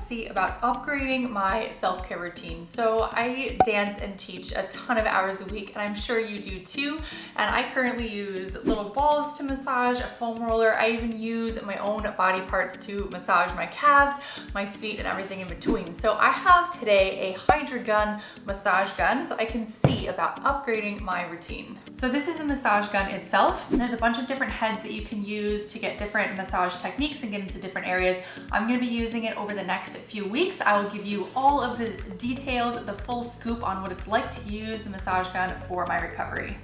see about upgrading my self-care routine. So I dance and teach a ton of hours a week, and I'm sure you do too. And I currently use little balls to massage, a foam roller. I even use my own body parts to massage my calves, my feet, and everything in between. So I have today a Hydragun massage gun so I can see about upgrading my routine. So this is the massage gun itself. There's a bunch of different heads that you can use to get different massage techniques and get into different areas. I'm gonna be using it over the next few weeks. I will give you all of the details, the full scoop on what it's like to use the massage gun for my recovery.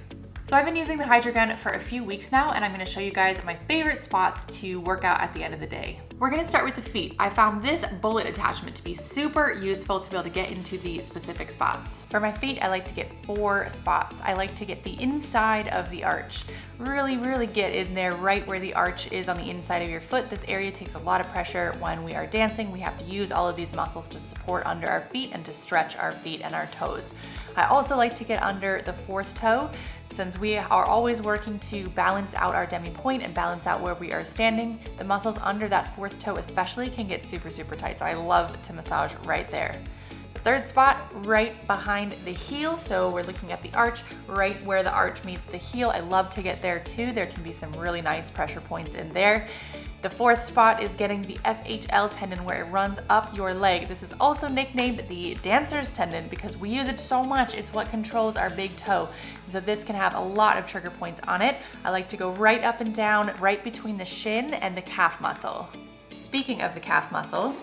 So I've been using the Hydragun for a few weeks now, and I'm gonna show you guys my favorite spots to work out at the end of the day. We're gonna start with the feet. I found this bullet attachment to be super useful to be able to get into the specific spots. For my feet, I like to get 4 spots. I like to get the inside of the arch. Really get in there right where the arch is on the inside of your foot. This area takes a lot of pressure when we are dancing. We have to use all of these muscles to support under our feet and to stretch our feet and our toes. I also like to get under the 4th toe, since we are always working to balance out our demi-point and balance out where we are standing. The muscles under that 4th toe especially can get super tight, so I love to massage right there. The 3rd spot, right behind the heel, so we're looking at the arch, right where the arch meets the heel. I love to get there too. There can be some really nice pressure points in there. The 4th spot is getting the FHL tendon where it runs up your leg. This is also nicknamed the dancer's tendon because we use it so much. It's what controls our big toe. And so this can have a lot of trigger points on it. I like to go right up and down, right between the shin and the calf muscle. Speaking of the calf muscle,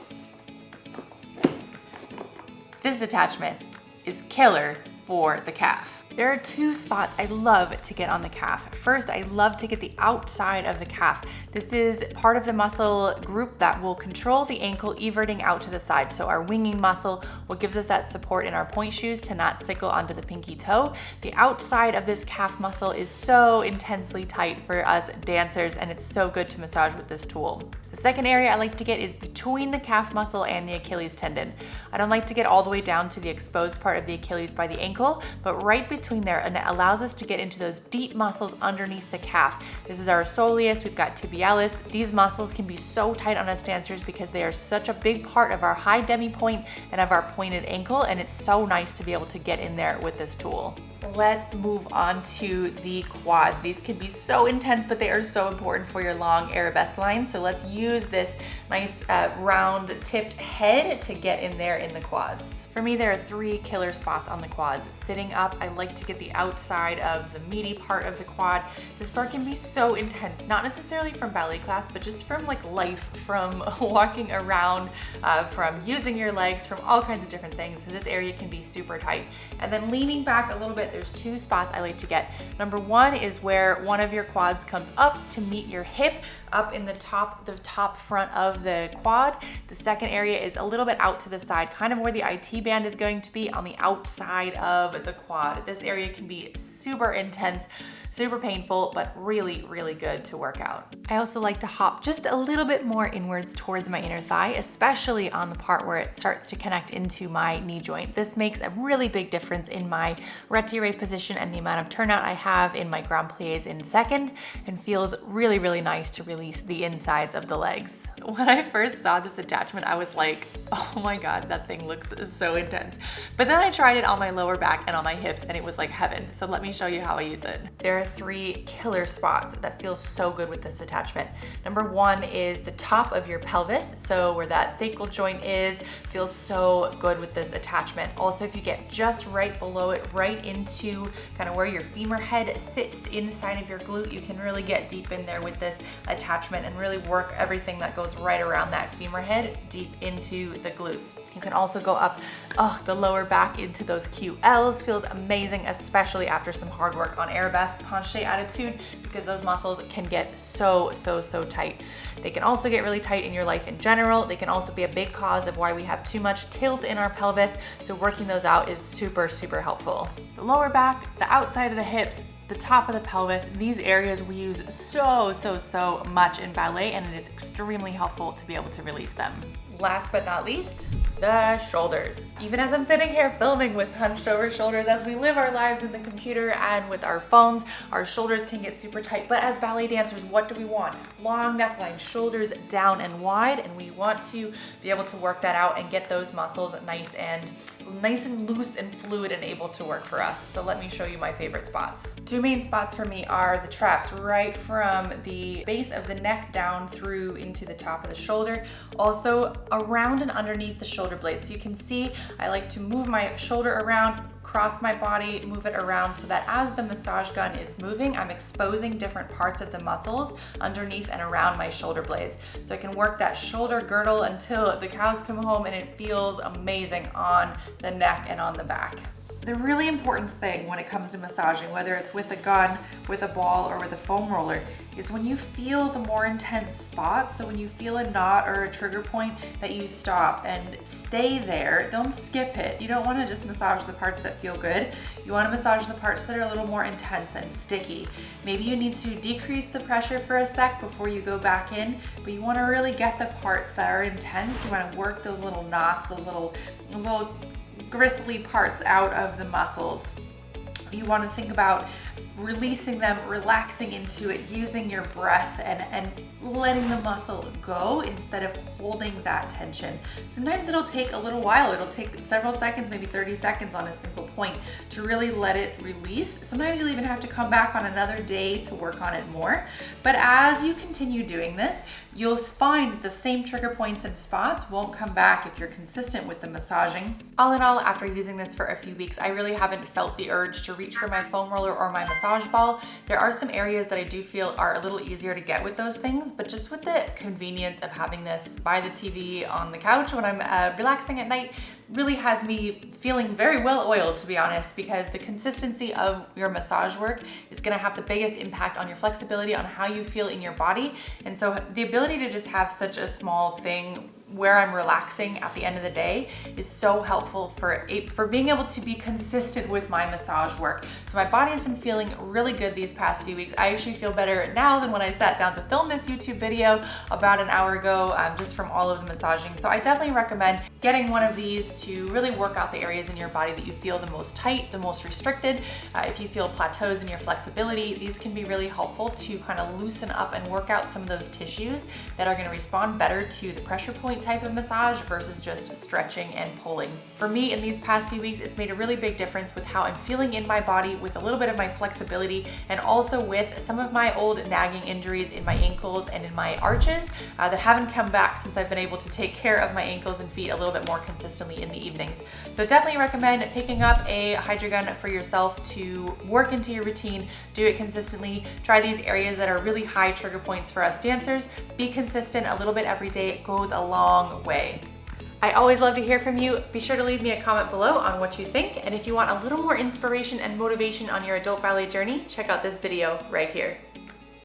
this attachment is killer for the calf. There are 2 spots I love to get on the calf. First, I love to get the outside of the calf. This is part of the muscle group that will control the ankle everting out to the side. So our winging muscle, what gives us that support in our point shoes to not sickle onto the pinky toe. The outside of this calf muscle is so intensely tight for us dancers, and it's so good to massage with this tool. The second area I like to get is between the calf muscle and the Achilles tendon. I don't like to get all the way down to the exposed part of the Achilles by the ankle, but right between there, and it allows us to get into those deep muscles underneath the calf. This is our soleus, we've got tibialis. These muscles can be so tight on us dancers because they are such a big part of our high demi-point and of our pointed ankle, and it's so nice to be able to get in there with this tool. Let's move on to the quads. These can be so intense, but they are so important for your long arabesque lines. So let's use this nice round tipped head to get in there in the quads. For me, there are 3 killer spots on the quads. Sitting up, I like to get the outside of the meaty part of the quad. This part can be so intense, not necessarily from ballet class, but just from like life, from walking around, from using your legs, from all kinds of different things. So this area can be super tight. And then leaning back a little bit, there's 2 spots I like to get. Number 1 is where one of your quads comes up to meet your hip, up in the top front of the quad. The second area is a little bit out to the side, kind of where the IT band is going to be on the outside of the quad. This area can be super intense, super painful, but really good to work out. I also like to hop just a little bit more inwards towards my inner thigh, especially on the part where it starts to connect into my knee joint. This makes a really big difference in my retiré position and the amount of turnout I have in my grand pliés in second, and feels really nice to release the insides of the legs. When I first saw this attachment, I was like, oh my God, that thing looks so intense. But then I tried it on my lower back and on my hips, and it was like heaven. So let me show you how I use it. There are 3 killer spots that feel so good with this attachment. Number 1 is the top of your pelvis. So where that sacral joint is, feels so good with this attachment. Also, if you get just right below it, right into kind of where your femur head sits inside of your glute, you can really get deep in there with this attachment and really work everything that goes right around that femur head deep into the glutes. You can also go up the lower back into those QLs. Feels amazing, especially after some hard work on arabesque penché attitude, because those muscles can get so tight. They can also get really tight in your life in general. They can also be a big cause of why we have too much tilt in our pelvis. So working those out is super helpful. The lower back, the outside of the hips, the top of the pelvis, these areas we use so much in ballet, and it is extremely helpful to be able to release them. Last but not least, the shoulders. Even as I'm sitting here filming with hunched over shoulders, as we live our lives in the computer and with our phones, our shoulders can get super tight. But as ballet dancers, what do we want? Long neckline, shoulders down and wide, and we want to be able to work that out and get those muscles nice and loose and fluid and able to work for us. So let me show you my favorite spots. Two main spots for me are the traps right from the base of the neck down through into the top of the shoulder, also around and underneath the shoulder blades. So you can see I like to move my shoulder around, cross my body, move it around so that as the massage gun is moving, I'm exposing different parts of the muscles underneath and around my shoulder blades. So I can work that shoulder girdle until the cows come home and it feels amazing on the neck and on the back. The really important thing when it comes to massaging, whether it's with a gun, with a ball, or with a foam roller, is when you feel the more intense spots, so when you feel a knot or a trigger point, that you stop and stay there. Don't skip it. You don't want to just massage the parts that feel good. You want to massage the parts that are a little more intense and sticky. Maybe you need to decrease the pressure for a sec before you go back in, but you want to really get the parts that are intense. You want to work those little knots, those little gristly parts out of the muscles. You want to think about releasing them, relaxing into it, using your breath and letting the muscle go instead of holding that tension. Sometimes it'll take a little while. It'll take several seconds, maybe 30 seconds on a single point to really let it release. Sometimes you'll even have to come back on another day to work on it more. But as you continue doing this, you'll find the same trigger points and spots won't come back if you're consistent with the massaging. All in all, after using this for a few weeks, I really haven't felt the urge to reach for my foam roller or my massage ball. There are some areas that I do feel are a little easier to get with those things, but just with the convenience of having this by the TV on the couch when I'm relaxing at night, really has me feeling very well oiled, to be honest, because the consistency of your massage work is gonna have the biggest impact on your flexibility, on how you feel in your body. And so the ability to just have such a small thing where I'm relaxing at the end of the day is so helpful for being able to be consistent with my massage work. So my body has been feeling really good these past few weeks. I actually feel better now than when I sat down to film this YouTube video about an hour ago, just from all of the massaging. So I definitely recommend getting one of these to really work out the areas in your body that you feel the most tight, the most restricted. If you feel plateaus in your flexibility, these can be really helpful to kind of loosen up and work out some of those tissues that are going to respond better to the pressure point type of massage versus just stretching and pulling. For me, in these past few weeks, it's made a really big difference with how I'm feeling in my body, with a little bit of my flexibility, and also with some of my old nagging injuries in my ankles and in my arches that haven't come back since I've been able to take care of my ankles and feet a little bit more consistently in the evenings. So definitely recommend picking up a Hydragun for yourself to work into your routine, do it consistently, try these areas that are really high trigger points for us dancers, be consistent a little bit every day. It goes a long way. I always love to hear from you. Be sure to leave me a comment below on what you think. And if you want a little more inspiration and motivation on your adult ballet journey, check out this video right here.